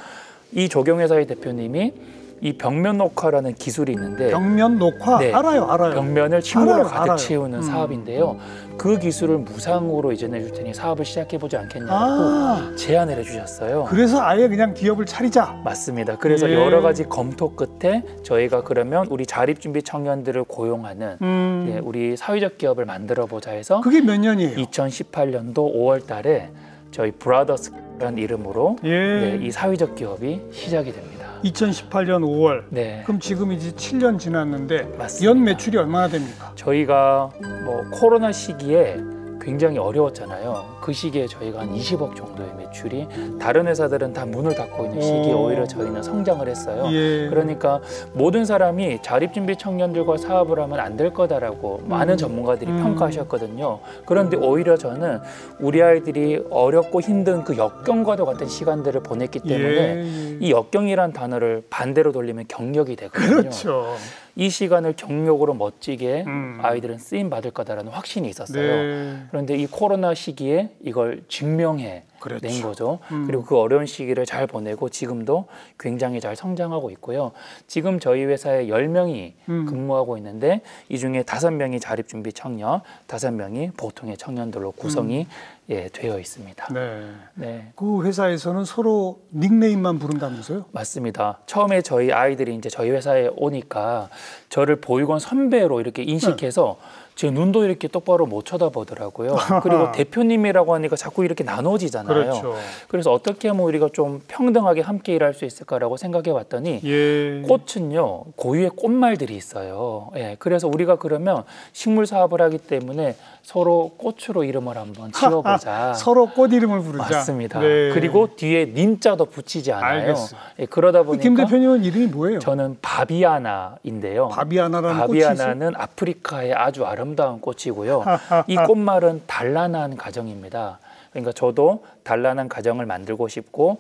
이 조경회사의 대표님이 이 벽면 녹화라는 기술이 있는데 벽면 녹화 네. 알아요. 벽면을 침물로 알아요, 가득 알아요. 채우는 사업인데요. 그 기술을 무상으로 이전해 줄 테니 사업을 시작해 보지 않겠냐고 제안을 해주셨어요. 그래서 아예 그냥 기업을 차리자. 맞습니다. 그래서 예. 여러 가지 검토 끝에 저희가 그러면 우리 자립준비 청년들을 고용하는 네, 우리 사회적 기업을 만들어 보자 해서 그게 몇 년이에요? 2018년도 5월 달에 저희 브라더스라는 이름으로 예. 네, 이 사회적 기업이 시작이 됩니다. 2018년 5월. 네. 그럼 지금 이제 7년 지났는데 맞습니다. 연 매출이 얼마나 됩니까? 저희가 뭐 코로나 시기에 굉장히 어려웠잖아요. 그 시기에 저희가 한 20억 정도의 매출이 다른 회사들은 다 문을 닫고 있는 시기에 오히려 저희는 성장을 했어요. 예. 그러니까 모든 사람이 자립준비 청년들과 사업을 하면 안 될 거다라고 많은 전문가들이 평가하셨거든요. 그런데 오히려 저는 우리 아이들이 어렵고 힘든 그 역경과도 같은 시간들을 보냈기 때문에 예. 이 역경이란 단어를 반대로 돌리면 경력이 되거든요. 그렇죠. 이 시간을 경력으로 멋지게 아이들은 쓰임 받을 거다라는 확신이 있었어요. 네. 그런데 이 코로나 시기에 이걸 증명해 그렇죠. 낸 거죠. 그리고 그 어려운 시기를 잘 보내고 지금도 굉장히 잘 성장하고 있고요. 지금 저희 회사에 10명이 근무하고 있는데 이 중에 5명이 자립준비 청년, 5명이 보통의 청년들로 구성이 예, 되어 있습니다. 네. 네. 그 회사에서는 서로 닉네임만 부른다면서요? 맞습니다. 처음에 저희 아이들이 이제 저희 회사에 오니까 저를 보육원 선배로 이렇게 인식해서 제 눈도 이렇게 똑바로 못 쳐다보더라고요. 그리고 대표님이라고 하니까 자꾸 이렇게 나눠지잖아요. 그렇죠. 그래서 어떻게 하면 우리가 좀 평등하게 함께 일할 수 있을까라고 생각해 봤더니 예. 꽃은요 고유의 꽃말들이 있어요. 예, 그래서 우리가 그러면 식물 사업을 하기 때문에 서로 꽃으로 이름을 한번 지어보자. 서로 꽃 이름을 부르자. 맞습니다. 네. 그리고 뒤에 님자도 붙이지 않아요. 알겠어요. 예, 그러다 보니까 김 대표님은 이름이 뭐예요? 저는 바비아나인데요. 바비아나라는 꽃이 있어요? 바비아나는 아프리카의 아주 아름다운 꽃이고요. 이 꽃말은 단란한 가정입니다. 그러니까 저도 단란한 가정을 만들고 싶고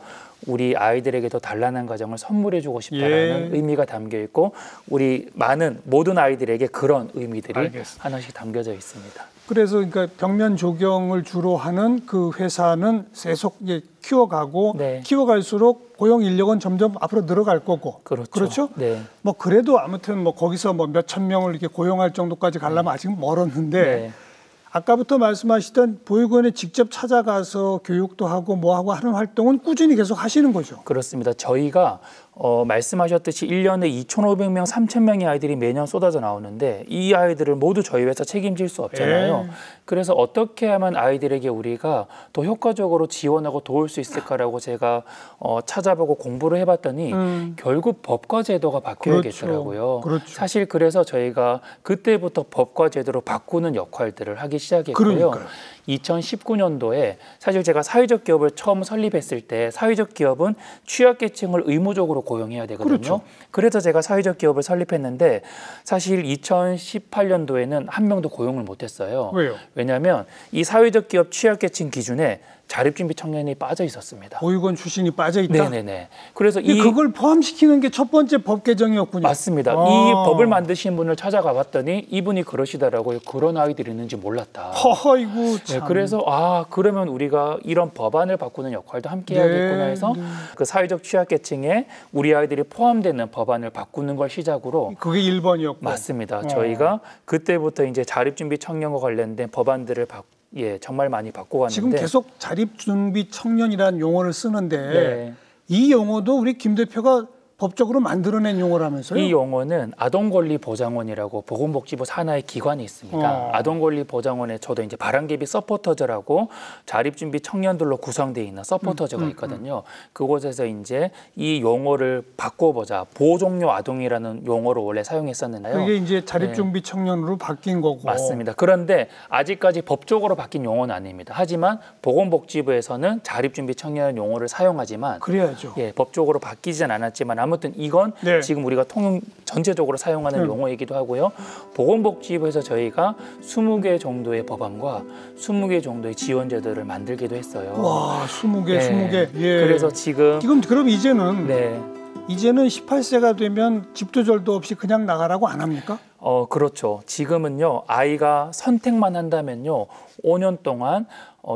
우리 아이들에게도 단란한 가정을 선물해주고 싶다라는 예. 의미가 담겨 있고 우리 많은 모든 아이들에게 그런 의미들이 알겠습니다. 하나씩 담겨져 있습니다. 그래서 그러니까 벽면 조경을 주로 하는 그 회사는 계속 이제 키워가고 네. 키워갈수록 고용 인력은 점점 앞으로 늘어갈 거고. 그렇죠. 네. 뭐 그래도 아무튼 뭐 거기서 뭐 몇천 명을 이렇게 고용할 정도까지 가려면 아직 멀었는데 네. 아까부터 말씀하시던 보육원에 직접 찾아가서 교육도 하고 뭐 하고 하는 활동은 꾸준히 계속 하시는 거죠. 그렇습니다. 저희가 말씀하셨듯이 1년에 2,500명, 3,000명의 아이들이 매년 쏟아져 나오는데 이 아이들을 모두 저희 회사 책임질 수 없잖아요. 그래서 어떻게 하면 아이들에게 우리가 더 효과적으로 지원하고 도울 수 있을까라고 제가 찾아보고 공부를 해봤더니 결국 법과 제도가 바뀌어야겠더라고요. 그렇죠. 사실 그래서 저희가 그때부터 법과 제도로 바꾸는 역할들을 하기 시작했고요. 그러니까요. 2019년도에 사실 제가 사회적 기업을 처음 설립했을 때 사회적 기업은 취약계층을 의무적으로 고용해야 되거든요. 그렇죠. 그래서 제가 사회적 기업을 설립했는데 사실 2018년도에는 한 명도 고용을 못했어요. 왜요? 왜냐하면 이 사회적 기업 취약계층 기준에 자립준비 청년이 빠져 있었습니다. 보육원 출신이 빠져 있다. 네네네. 그래서 그걸 포함시키는 게 첫 번째 법 개정이었군요. 맞습니다. 이 법을 만드신 분을 찾아가 봤더니 이분이 그러시더라고요. 그런 아이들이 있는지 몰랐다. 허허이고 참. 네, 그래서 그러면 우리가 이런 법안을 바꾸는 역할도 함께 해야겠구나 해서 그 사회적 취약계층에 우리 아이들이 포함되는 법안을 바꾸는 걸 시작으로 그게 1번이었고. 맞습니다. 저희가 그때부터 이제 자립준비 청년과 관련된 법안들을 정말 많이 바꿔왔는데 지금 계속 자립준비 청년이라는 용어를 쓰는데 네. 이 용어도 우리 김 대표가 법적으로 만들어낸 용어라면서요? 이 용어는 아동권리보장원이라고 보건복지부 산하의 기관이 있습니다. 아동권리보장원에 저도 이제 바람개비 서포터즈라고 자립준비 청년들로 구성되어 있는 서포터즈가 있거든요. 그곳에서 이제 이 용어를 바꿔보자. 보호종료 아동이라는 용어로 원래 사용했었는데요. 그게 이제 자립준비 청년으로 바뀐 거고. 맞습니다. 그런데 아직까지 법적으로 바뀐 용어는 아닙니다. 하지만 보건복지부에서는 자립준비 청년 용어를 사용하지만 그래야죠. 예, 법적으로 바뀌진 않았지만 아무튼 이건 지금 우리가 통용 전체적으로 사용하는 용어이기도 하고요. 보건복지부에서 저희가 20개 정도의 법안과 20개 정도의 지원제도를 만들기도 했어요. 와, 20개, 네. 20개. 예. 그래서 지금 그럼 이제는 네. 이제는 18세가 되면 집도 절도 없이 그냥 나가라고 안 합니까? 그렇죠. 지금은요, 아이가 선택만 한다면요, 5년 동안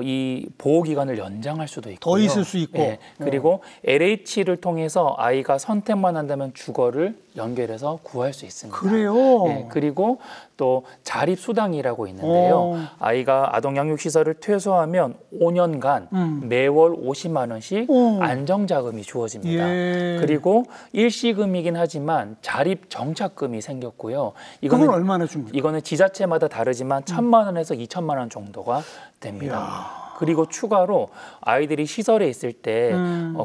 이 보호 기간을 연장할 수도 있고요. 더 있을 수 있고. 네. 그리고 LH를 통해서 아이가 선택만 한다면 주거를 연결해서 구할 수 있습니다. 그래요? 네. 그리고 또 자립수당이라고 있는데요. 아이가 아동양육시설을 퇴소하면 5년간 매월 50만 원씩 안정자금이 주어집니다. 예. 그리고 일시금이긴 하지만 자립정착금이 생겼고요. 그건 얼마나 줍니까? 이거는 지자체마다 다르지만 1,000만 원에서 2,000만 원 정도가 됩니다. 이야. 그리고 추가로 아이들이 시설에 있을 때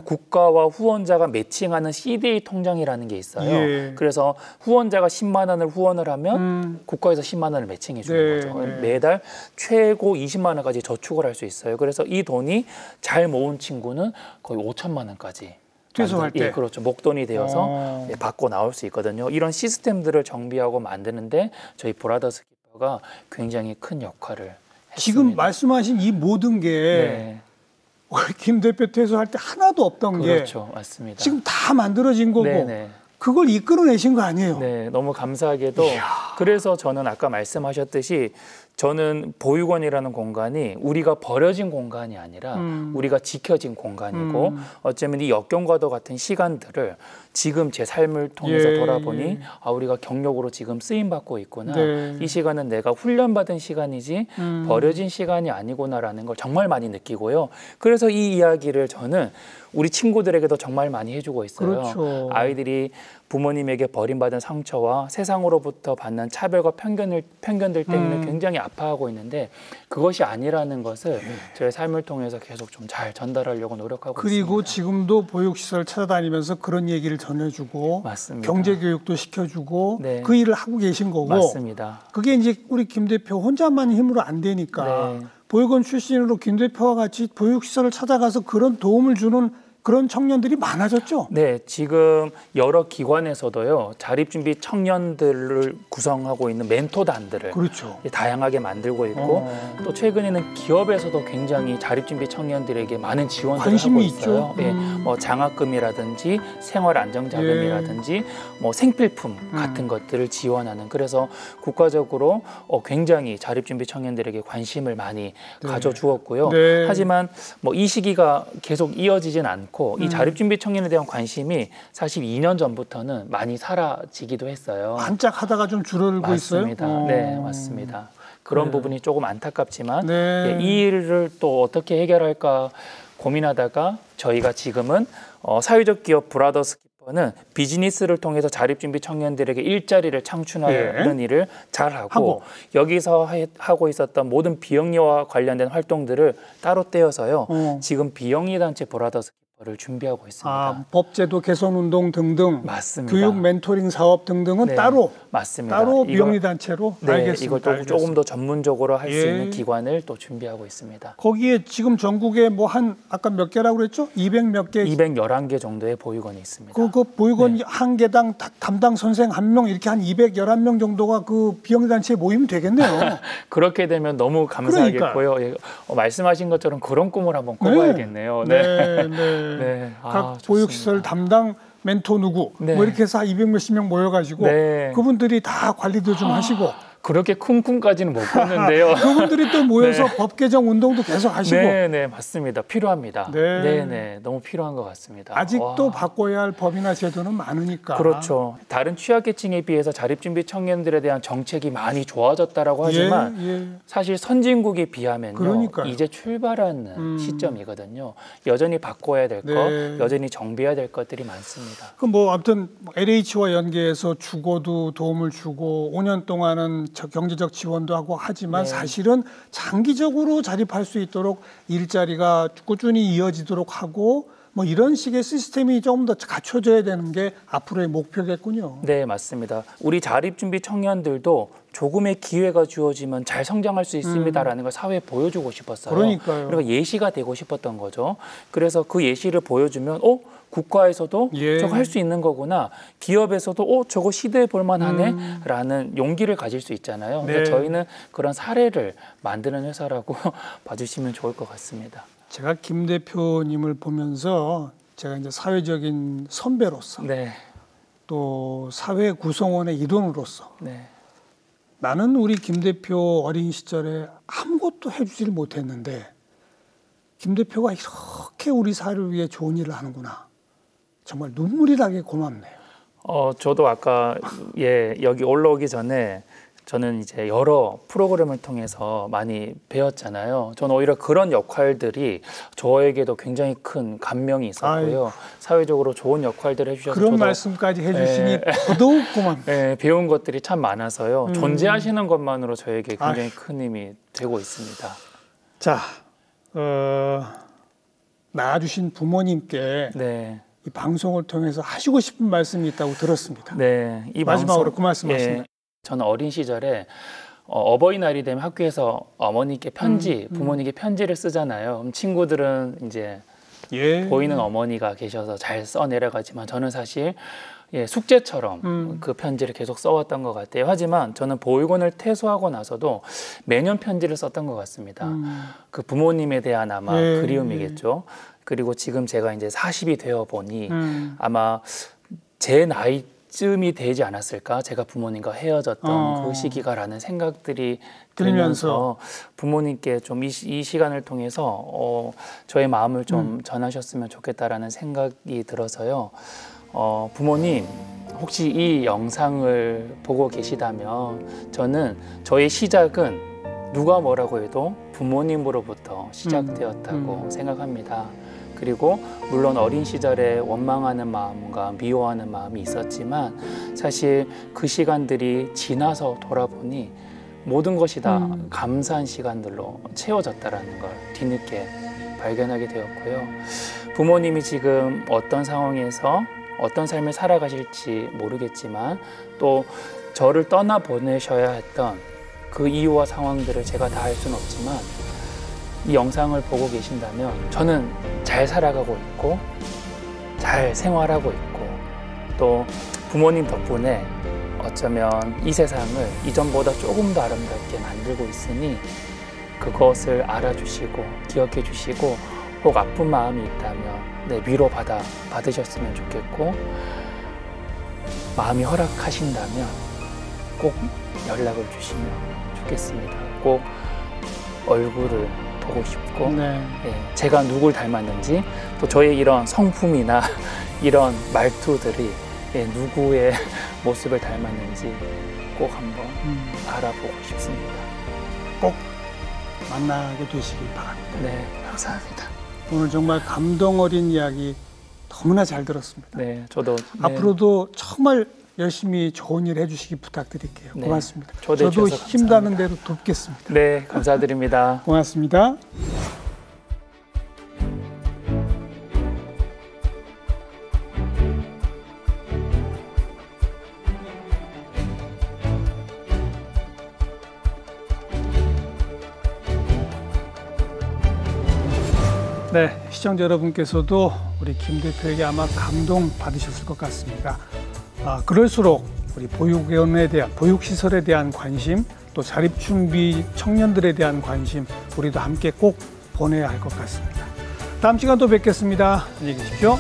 국가와 후원자가 매칭하는 CDA 통장이라는 게 있어요. 예. 그래서 후원자가 10만 원을 후원을 하면 국가에서 10만 원을 매칭해 주는 네, 거죠. 네. 매달 최고 20만 원까지 저축을 할 수 있어요. 그래서 이 돈이 잘 모은 친구는 거의 5천만 원까지 퇴소할 때. 예, 그렇죠. 목돈이 되어서 예, 받고 나올 수 있거든요. 이런 시스템들을 정비하고 만드는데 저희 브라더스 키퍼가 굉장히 큰 역할을 지금 했습니다. 말씀하신 이 모든 게 네, 우리 김 대표 퇴소할 때 하나도 없던 그렇죠. 맞습니다. 게 지금 다 만들어진 거고 네네. 그걸 이끌어내신 거 아니에요? 네, 너무 감사하게도 그래서 저는 아까 말씀하셨듯이 저는 보육원이라는 공간이 우리가 버려진 공간이 아니라 우리가 지켜진 공간이고 어쩌면 이 역경과도 같은 시간들을 지금 제 삶을 통해서 예, 돌아보니 아, 우리가 경력으로 지금 쓰임받고 있구나. 네. 이 시간은 내가 훈련받은 시간이지 버려진 시간이 아니구나라는 걸 정말 많이 느끼고요. 그래서 이 이야기를 저는 우리 친구들에게도 정말 많이 해주고 있어요. 그렇죠. 아이들이 부모님에게 버림받은 상처와 세상으로부터 받는 차별과 편견들 때문에 굉장히 아파하고 있는데 그것이 아니라는 것을 저의 삶을 통해서 계속 좀 잘 전달하려고 노력하고 그리고 있습니다. 지금도 보육시설 찾아다니면서 그런 얘기를 전해주고 맞습니다. 경제교육도 시켜주고 네. 그 일을 하고 계신 거고 맞습니다. 그게 이제 우리 김 대표 혼자만 힘으로 안 되니까 네. 보육원 출신으로 김 대표와 같이 보육시설을 찾아가서 그런 도움을 주는 그런 청년들이 많아졌죠. 네, 지금 여러 기관에서도요 자립준비 청년들을 구성하고 있는 멘토단들을 그렇죠. 다양하게 만들고 있고 또 최근에는 기업에서도 굉장히 자립준비 청년들에게 많은 지원들을 관심이 하고 있어요. 있죠. 예, 뭐 장학금이라든지 생활안정자금이라든지 뭐 생필품 같은 것들을 지원하는 그래서 국가적으로 굉장히 자립준비 청년들에게 관심을 많이 가져주었고요. 네. 하지만 뭐 이 시기가 계속 이어지진 않고 이 자립준비 청년에 대한 관심이 사실 2년 전부터는 많이 사라지기도 했어요. 반짝하다가 좀 줄어들고 맞습니다. 있어요. 네, 맞습니다. 그런 부분이 조금 안타깝지만 네. 이 일을 또 어떻게 해결할까 고민하다가 저희가 지금은 사회적 기업 브라더스 키퍼는 비즈니스를 통해서 자립준비 청년들에게 일자리를 창출하는 일을 잘하고 여기서 하고 있었던 모든 비영리와 관련된 활동들을 따로 떼어서요. 지금 비영리 단체 브라더스 를 준비하고 있습니다. 아, 법제도 개선 운동 등등, 맞습니다. 교육 멘토링 사업 등등은 네, 따로 맞습니다. 따로 비영리 단체로 네, 알겠습니다. 이걸 조금 더 전문적으로 할 수 예. 있는 기관을 또 준비하고 있습니다. 거기에 지금 전국에 뭐 한 아까 몇 개라고 그랬죠? 200 몇 개. 211개 정도의 보육원이 있습니다. 그 보육원 한 개당 담당 선생 한 명 이렇게 한 211명 정도가 그 비영리 단체에 모이면 되겠네요. 그렇게 되면 너무 감사하겠고요. 예, 말씀하신 것처럼 그런 꿈을 한번 꿔봐야겠네요. 네, 네. 네. 각 보육시설 담당 멘토 누구 네. 뭐 이렇게 해서 200 몇십 명 모여가지고 네. 그분들이 다 관리도 좀 하시고 그렇게 큰 꿈까지는 못 꿨는데요. 그분들이 또 모여서 법 개정 운동도 계속 하시고 네, 네, 맞습니다. 필요합니다. 네. 네, 네, 너무 필요한 것 같습니다. 아직도 와. 바꿔야 할 법이나 제도는 많으니까. 그렇죠. 다른 취약계층에 비해서 자립준비 청년들에 대한 정책이 많이 좋아졌다라고 하지만 예. 사실 선진국에 비하면요. 그러니까요. 이제 출발하는 시점이거든요. 여전히 바꿔야 될 것, 네. 여전히 정비해야 될 것들이 많습니다. 그 뭐 아무튼 LH와 연계해서 주거도 도움을 주고 5년 동안은 경제적 지원도 하고 하지만 네. 사실은 장기적으로 자립할 수 있도록 일자리가 꾸준히 이어지도록 하고 뭐 이런 식의 시스템이 조금 더 갖춰져야 되는 게 앞으로의 목표겠군요. 네, 맞습니다. 우리 자립준비 청년들도 조금의 기회가 주어지면 잘 성장할 수 있습니다라는 걸 사회에 보여주고 싶었어요. 그러니까요. 그러니까 예시가 되고 싶었던 거죠. 그래서 그 예시를 보여주면 국가에서도 예. 저거 할 수 있는 거구나. 기업에서도 저거 시대에 볼 만하네 라는 용기를 가질 수 있잖아요. 네. 근데 저희는 그런 사례를 만드는 회사라고 봐주시면 좋을 것 같습니다. 제가 김 대표님을 보면서 제가 이제 사회적인 선배로서 네, 또 사회 구성원의 일원으로서 네, 나는 우리 김 대표 어린 시절에 아무것도 해주질 못했는데 김 대표가 이렇게 우리 사회를 위해 좋은 일을 하는구나. 정말 눈물이 나게 고맙네요. 저도 아까 여기 올라오기 전에 저는 이제 여러 프로그램을 통해서 많이 배웠잖아요. 저는 오히려 그런 역할들이 저에게도 굉장히 큰 감명이 있었고요. 사회적으로 좋은 역할들을 해주셔서 그런 말씀까지 해주시니 더더욱 고맙네요. 배운 것들이 참 많아서요. 존재하시는 것만으로 저에게 굉장히 큰 힘이 되고 있습니다. 자, 낳아주신 부모님께 이 방송을 통해서 하시고 싶은 말씀이 있다고 들었습니다. 네, 이 마지막으로 그 말씀하시면. 저는 어린 시절에 어버이날이 되면 학교에서 어머니께 편지, 부모님께 편지를 쓰잖아요. 그럼 친구들은 이제 보이는 어머니가 계셔서 잘 써내려가지만 저는 사실 숙제처럼 그 편지를 계속 써왔던 것 같아요. 하지만 저는 보육원을 퇴소하고 나서도 매년 편지를 썼던 것 같습니다. 그 부모님에 대한 아마 그리움이겠죠. 그리고 지금 제가 이제 40이 되어 보니 아마 제 나이쯤이 되지 않았을까? 제가 부모님과 헤어졌던 그 시기가라는 생각들이 들면서 부모님께 좀 이 시간을 통해서 저의 마음을 좀 전하셨으면 좋겠다라는 생각이 들어서요. 부모님 혹시 이 영상을 보고 계시다면 저는 저의 시작은 누가 뭐라고 해도 부모님으로부터 시작되었다고 생각합니다. 그리고 물론 어린 시절에 원망하는 마음과 미워하는 마음이 있었지만 사실 그 시간들이 지나서 돌아보니 모든 것이 다 감사한 시간들로 채워졌다는 걸 뒤늦게 발견하게 되었고요. 부모님이 지금 어떤 상황에서 어떤 삶을 살아가실지 모르겠지만 또 저를 떠나보내셔야 했던 그 이유와 상황들을 제가 다 알 수는 없지만 이 영상을 보고 계신다면 저는 잘 살아가고 있고 잘 생활하고 있고 또 부모님 덕분에 어쩌면 이 세상을 이전보다 조금 더 아름답게 만들고 있으니 그것을 알아주시고 기억해 주시고 혹 아픈 마음이 있다면 위로 받으셨으면 좋겠고 마음이 허락하신다면 꼭 연락을 주시면 좋겠습니다. 꼭 얼굴을 보고 싶고 제가 누굴 닮았는지 또 저의 이런 성품이나 이런 말투들이 누구의 모습을 닮았는지 꼭 한번 알아보고 싶습니다. 꼭 만나게 되시길 바랍니다. 네, 감사합니다. 오늘 정말 감동 어린 이야기 너무나 잘 들었습니다. 네, 저도 앞으로도 정말 열심히 좋은 일 해주시기 부탁드릴게요. 고맙습니다. 저도 힘닿는 대로 돕겠습니다. 네, 감사드립니다. 고맙습니다. 네, 시청자 여러분께서도 우리 김 대표에게 아마 감동 받으셨을 것 같습니다. 그럴수록 우리 보육원에 대한, 보육시설에 대한 관심, 또 자립준비 청년들에 대한 관심, 우리도 함께 꼭 보내야 할 것 같습니다. 다음 시간 또 뵙겠습니다. 안녕히 계십시오.